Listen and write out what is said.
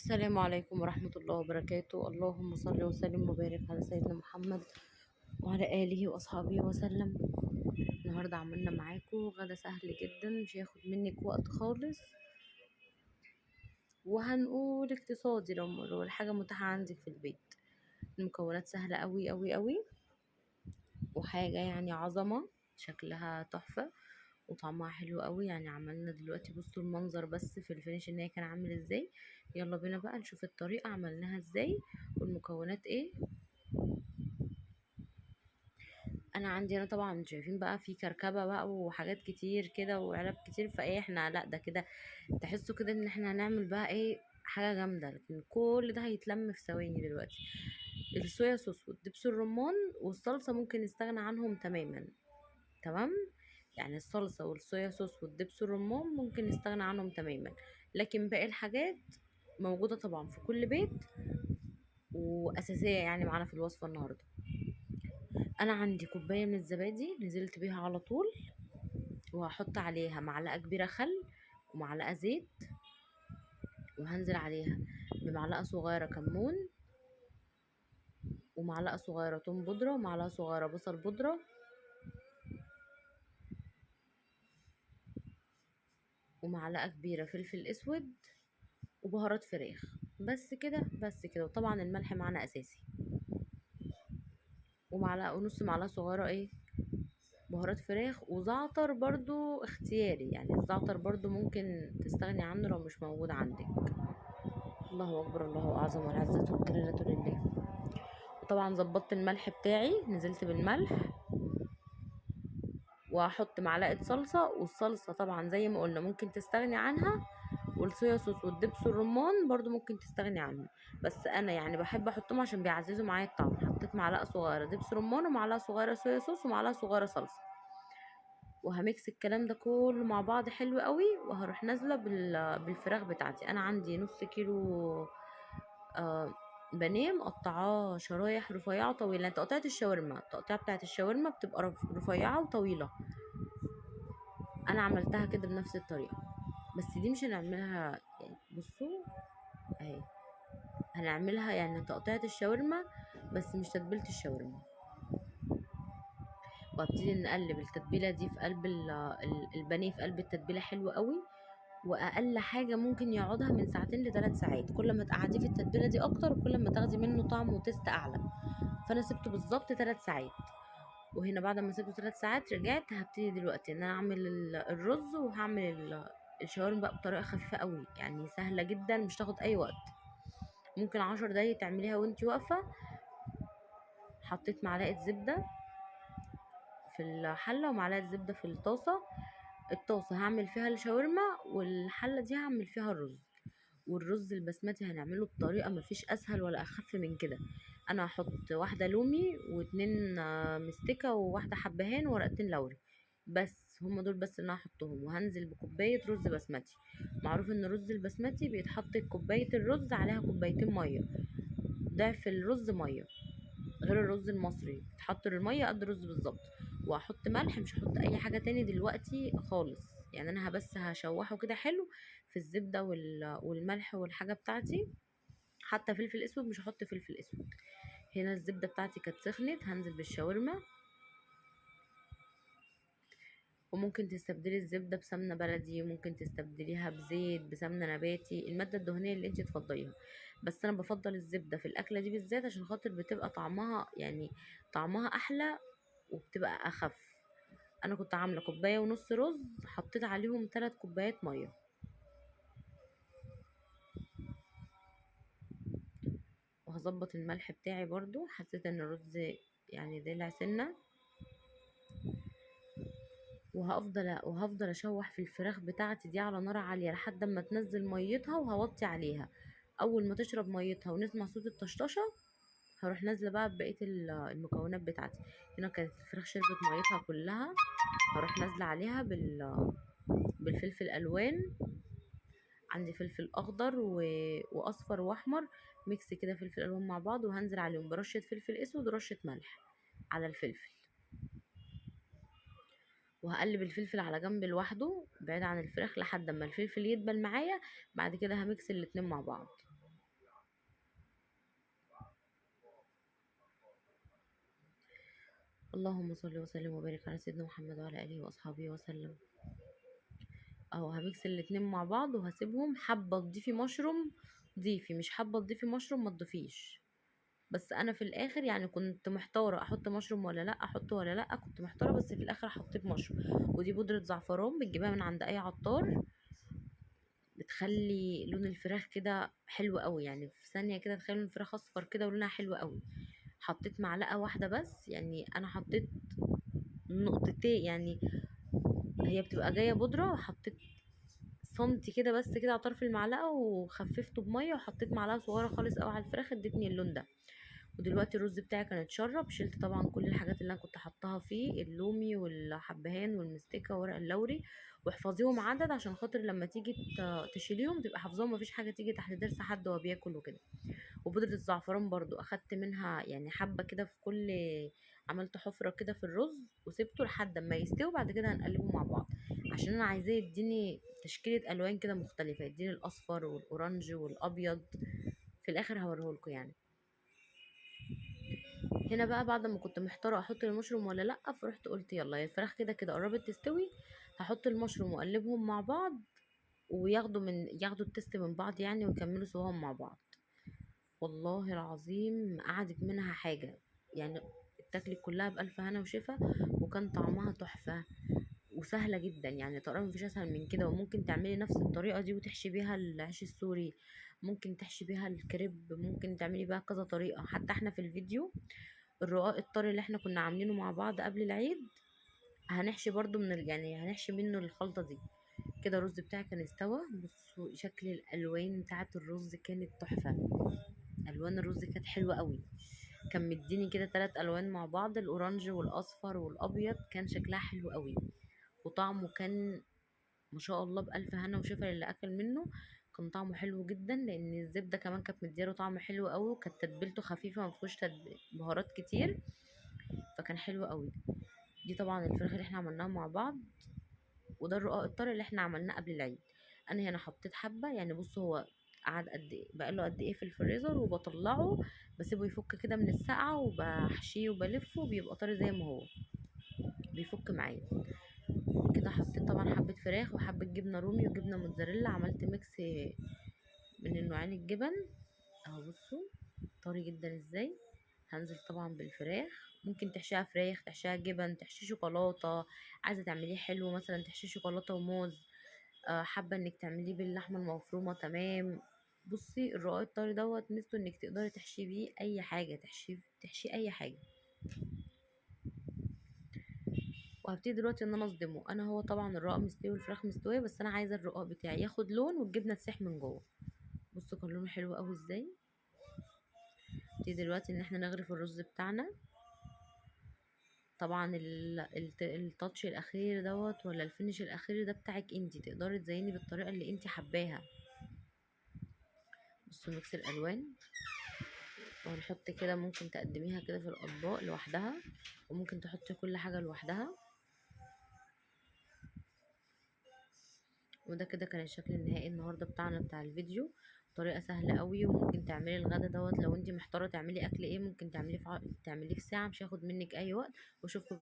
السلام عليكم ورحمة الله وبركاته. اللهم صل وسلم وبارك على سيدنا محمد وعلى آله وأصحابه وسلم. النهاردة عملنا معاكم غدا سهل جدا، مش هياخد منك وقت خالص، وهنقول اقتصادي لو الحاجة متاحة عندك في البيت. المكونات سهلة قوي قوي قوي، وحاجة يعني عظمة، شكلها تحفة وطعمها حلو قوي. يعني عملنا دلوقتي، بصوا المنظر بس في الفينش ان هي كان عامل ازاي. يلا بينا بقى نشوف الطريقة عملناها ازاي والمكونات ايه. انا عندي، انا طبعا شايفين بقى في كركبه بقى وحاجات كتير كده وعلب كتير، فايه احنا لا ده كده تحسوا كده ان احنا هنعمل بقى ايه حاجه جامده، لكن كل ده هيتلم في ثواني دلوقتي. الصويا صوص والدبس الرمان والصلصه ممكن نستغنى عنهم تماما. تمام، يعني الصلصه والصويا صوص والدبس الرمان ممكن نستغنى عنهم تماما، لكن باقي الحاجات موجوده طبعا في كل بيت واساسيه يعني معانا في الوصفه النهارده. انا عندي كوبايه من الزبادي نزلت بيها على طول، وهحط عليها معلقة كبيرة خل ومعلقة زيت، وهنزل عليها بمعلقة صغيرة كمون ومعلقة صغيرة توم بودرة ومعلقة صغيرة بصل بودرة ومعلقة كبيرة فلفل اسود وبهارات فراخ. بس كده بس كده، وطبعا الملح معنا اساسي، ومعلقة ونص معلقة صغيرة ايه بهارات فراخ، وزعتر برضو اختياري، يعني الزعتر برضو ممكن تستغني عنه لو مش موجود عندك. الله اكبر، الله اعظم، والعزة والجلالة لله. وطبعا ظبطت الملح بتاعي، نزلت بالملح، وهحط معلقه صلصه، والصلصه طبعا زي ما قلنا ممكن تستغني عنها، والصويا صوص والدبس الرمان برضو ممكن تستغني عنهم، بس انا يعني بحب احطهم عشان بيعززوا معايا الطعم. حطيت معلقه صغيره دبس رمان ومعلقه صغيره صويا صوص ومعلقه صغيره صلصه، وهميكس الكلام ده كله مع بعض حلو قوي، وهروح نازله بالفراخ بتاعتي. انا عندي نص كيلو آه بانيه مقطعاه شرايح رفيعه طويله، يعني تقطيعه الشاورما، التقطيعه بتاعه الشاورما بتبقى رفيعه وطويله. انا عملتها كده بنفس الطريقه، بس دي مش هنعملها يعني، بصوا اهي هنعملها يعني تقطيعه الشاورما بس مش تتبيله الشاورما. وابتدي نقلب التتبيله دي في قلب البانيه، في قلب التتبيله حلوه قوي، واقل حاجه ممكن يقعدها من ساعتين لثلاث ساعات. كل ما تقعديه في التتبيله دي اكتر كل ما تاخدي منه طعم وتست اعلى. فانا سبته بالظبط 3 ساعات، وهنا بعد ما سبته 3 ساعات رجعت. هبتدي دلوقتي ان انا اعمل الرز، وهعمل الشاورما بقى بطريقه خفيفه قوي، يعني سهله جدا مش تاخد اي وقت، ممكن 10 دقايق تعمليها وانتي واقفه. حطيت معلقه زبده في الحله ومعلقه زبده في الطاسه. الطاسه هعمل فيها الشاورما، والحله دي هعمل فيها الرز. والرز البسمتي هنعمله بطريقه مفيش اسهل ولا اخف من كده. انا هحط واحده لومي واتنين مستكه وواحده حبهان وورقتين لوري، بس هم دول بس اللي انا هحطهم. وهنزل بكوبايه رز بسمتي. معروف ان الرز البسمتي بيتحط كوبايه الرز عليها كوبايتين ميه، ضعف الرز ميه، غير الرز المصري بتحط الميه قد الرز بالظبط. وهحط ملح، مش هحط اي حاجه تاني دلوقتي خالص، يعني انا بس هشوحه كده حلو في الزبده والملح والحاجه بتاعتي. حتى فلفل اسود مش هحط فلفل اسود. هنا الزبده بتاعتي كانت سخنت، هنزل بالشاورما. وممكن تستبدلي الزبده بسمنه بلدي، وممكن تستبدليها بزيت، بسمنه نباتي، الماده الدهنيه اللي انت تفضليها. بس انا بفضل الزبده في الاكله دي بالذات عشان خاطر بتبقى طعمها يعني طعمها احلى وبتبقى اخف. انا كنت عامله كوبايه ونص رز، حطيت عليهم 3 كوبايات ميه. وهظبط الملح بتاعي برضو، حسيت ان الرز يعني دلع سنه. وهفضل اشوح في الفراخ بتاعتي دي على نار عاليه لحد ما تنزل ميتها، وهوطي عليها. اول ما تشرب ميتها ونسمع صوت الطشطشه، هروح نازله بقى ببقيه المكونات بتاعتي. هنا كانت الفراخ شربت ميتها كلها، هروح نازله عليها بالفلفل الالوان. عندي فلفل اخضر واصفر واحمر، ميكس كده فلفل الوان مع بعض، وهنزل عليهم برشه فلفل اسود ورشه ملح على الفلفل. وهقلب الفلفل على جنب لوحده بعيد عن الفراخ لحد ما الفلفل يدبل معايا. بعد كده هميكس الاتنين مع بعض. اللهم صل وسلم وبارك على سيدنا محمد وعلى اله واصحابه وسلم. اهو هميكس الاتنين مع بعض وهسيبهم. حابه تضيفي مشروم ضيفي، مش حابه تضيفي مشروم ما تضيفيش. بس انا في الاخر يعني كنت محتاره احط مشروم ولا لا، احطه ولا لا، كنت محتاره، بس في الاخر حطيت مشروم. ودي بودره زعفران بتجيبها من عند اي عطار، بتخلي لون الفراخ كده حلو قوي، يعني في ثانيه كده تخلي لون الفراخ اصفر كده ولونها حلو قوي. حطيت معلقه واحده بس، يعني انا حطيت نقطتين يعني، هي بتبقى جايه بودره، وحطيت سنتي كده بس كده على طرف المعلقه، وخففته بميه، وحطيت معلقه صغيره خالص قوي على الفراخ ادتني اللون ده. ودلوقتي الرز بتاعي كان اتشرب، شلت طبعا كل الحاجات اللي انا كنت حطاها فيه، اللومي والحبهان والمستكه وورق اللوري، واحفظيهم عدد عشان خاطر لما تيجي تشيليهم تبقى حافظاهم، مفيش حاجه تيجي تحت ضرس حد وهو بياكل وكده. وبودره الزعفران برضو اخدت منها يعني حبه كده في كل، عملت حفره كده في الرز وسبته لحد ما يستوي، بعد كده هنقلبه مع بعض، عشان انا عايزاه يديني تشكيله الوان كده مختلفه، يديني الاصفر والاورنج والابيض. في الاخر هوريهولكوا يعني. هنا بقى بعد ما كنت محتاره احط المشروم ولا لا، فرحت قلت يلا، يا الفراخ كده كده قربت تستوي، هحط المشروم واقلبهم مع بعض، ياخدوا التست من بعض يعني، ويكملوا سواهم مع بعض. والله العظيم قعدت منها حاجه يعني، اتاكلت كلها بألف هنا وشفا، وكان طعمها تحفه وسهله جدا يعني، تقريبا مفيش اسهل من كده. وممكن تعملي نفس الطريقه دي وتحشي بيها العيش السوري، ممكن تحشي بيها الكريب، ممكن تعملي بيها كذا طريقه. حتى احنا في الفيديو الرقاق الطري اللي احنا كنا عاملينه مع بعض قبل العيد، هنحشي برضو يعني هنحشي منه الخلطة دي. كده الرز بتاعي كان استوى. بصوا شكل الالوان بتاعت الرز كانت تحفة، الوان الرز كانت حلوة قوي. كان مديني كده 3 الوان مع بعض، الاورنج والاصفر والابيض، كان شكلها حلو قوي. وطعمه كان ما شاء الله بألف هنا وشفا للي اكل منه. كان طعمه حلو جدا، لان الزبده كمان كانت مديله طعم حلو قوي، وكانت تتبيلته خفيفه ما فيهوش بهارات كتير، فكان حلو قوي. دي طبعا الفراخ اللي احنا عملناها مع بعض، وده الرقاق الطري اللي احنا عملناه قبل العيد. انا هنا حطيت حبه يعني، بص هو قعد قد ايه، بقاله قد ايه في الفريزر، وبطلعه بسيبه يفك كده من السقعه، وبحشيه وبلفه بيبقى طري زي ما هو، بيفك معايا كده. حطيت طبعا حبه فراخ وحبه جبنه رومي وجبنه موتزاريلا، عملت ميكس من النوعين الجبن اهو. بصوا طري جدا ازاي. هنزل طبعا بالفراخ، ممكن تحشيها فراخ، تحشيها جبن، تحشي شوكولاته، عايزه تعمليه حلو مثلا تحشي شوكولاته وموز، حابه انك تعمليه باللحمه المفرومه، تمام. بصي الرقاق الطري دوت ميزته انك تقدري تحشي بيه اي حاجه، تحشي اي حاجه. وهبتدي دلوقتي ان انا اصدمه. انا هو طبعا الرقاق مستوي والفراخ مستويه، بس انا عايزه الرقاق بتاعي ياخد لون والجبنه تسيح من جوه. بصوا كان لونه حلو قوي ازاي. هبتدي دلوقتي ان احنا نغرف الرز بتاعنا. طبعا التاتش الاخير دوت ولا الفينش الاخير ده بتاعك انتي، تقدري تزيني بالطريقه اللي انتي حباها. بصوا ميكس الالوان، وهنحط كده، ممكن تقدميها كده في الاطباق لوحدها، وممكن تحطي كل حاجه لوحدها. وده كده كان الشكل النهائي النهارده بتاعنا بتاع الفيديو. طريقه سهله قوي، وممكن تعملي الغدا دوت لو انتي محتاره تعملي اكل ايه، ممكن تعمليه في ساعه، مش هياخد منك اي وقت. واشوفكم